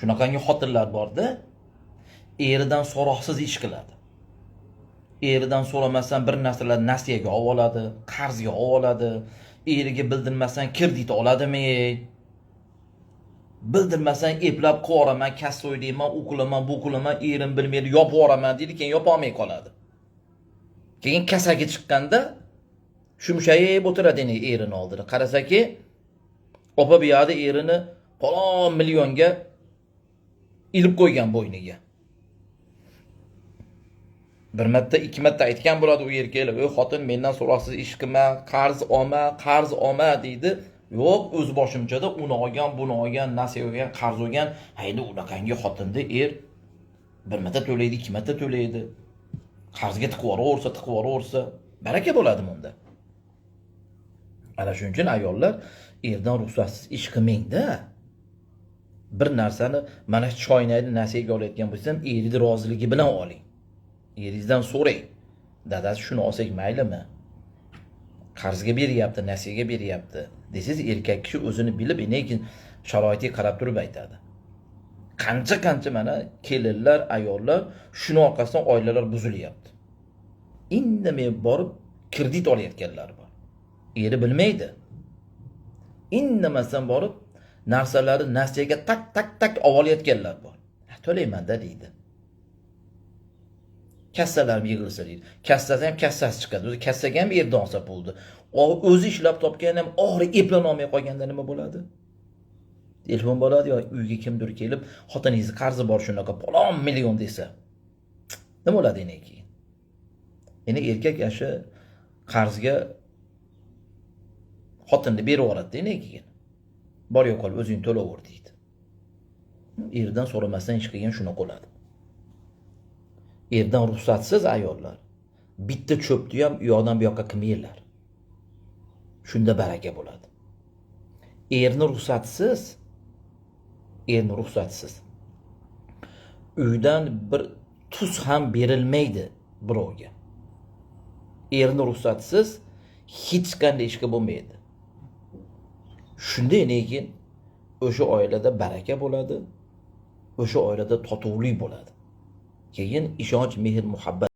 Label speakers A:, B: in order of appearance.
A: Shunaqangi xotinlar borda, eridan so'roqsiz ish qiladi. Eridan so'ramasdan bir narsalar nasiyaga olib oladi, qarzga olib oladi. Eriga bildirmasdan kredit oladimi? Bildirmasdan eplab qo'raman, kassa o'ylayman, u qilaman, bu qilaman, erim bilmaydi, yopib yuboraman deydi, keyin yopa olmay qoladi. Keyin kasaga chiqqanda shumshayib o'tiradi erini oldida. Qarasaki, opa bu yerda erini falon millionga ilib qo'ygan bo'yniga. Bir marta, ikki marta aytgan bo'ladi u erkaklar, "Ey xotin, mendan so'roqsiz ish qilma, qarz olma" deydi. Yo'q, o'z boshimchada uni olgan, buni olgan, nasiya olgan, qarz olgan. Hayda, unaqangi xotinni bir marta to'laydi, ikki marta to'laydi. Qarzga tiqvoraversa, baraka bo'ladi bunda. Ana shuning uchun ayollar erdan ruxsatsiz ish qilmang-da. Bir narsani, mana choynakni nasiyaga olayotgan bo'lsam, eringiz roziligi bilan oling. Eringizdan so'rang. Dadasi shuni olsak maylimi? Qarzga beryapti, nasiyaga beryapti. Desiz, erkak kishi o'zini bilib, lekin sharoitiga qarab turib aytadi. Qancha mana kelinlar, ayollar shuni orqasidan oilalar buzilyapti. Indamay borib kredit olayotganlar bor. Eri bilmaydi. Indamasdan borib narsalarni nasiyaga tak olayotganlar bor. To'layman-da deydi. Kassalar yig'ilsa deydi. Kassasi ham kassasi chiqadi. O'zi kassaga ham erdan olsa bo'ldi. O'zi ishlab topgan ham oxiri eplana olmay qolganda nima bo'ladi? Telefon bo'ladi yo uyga kimdir kelib, xotiningiz qarzi bor shunaqa falon million desa. Nima bo'ladi endi keyin? Endi erkak yashi qarzga xotinni berib yuboradi endi keyin. Bor yo'q qolib o'zing to'laver deydi. Erdan so'ramasdan ish qilgan shuna qoladi. Erdan ruxsatsiz ayollar bitta cho'pni ham u yoqdan bu yoqqa qilmaylar. Shunda baraka bo'ladi. Erni ruxsatsiz uydan bir tuz ham berilmaydi birovga. Erni ruxsatsiz hech qanday ishga bo'lmaydi. Shunday lekin o'sha oilada baraka bo'ladi, o'sha oilada totuvlik bo'ladi. Keyin ishonch, mehr, muhabbat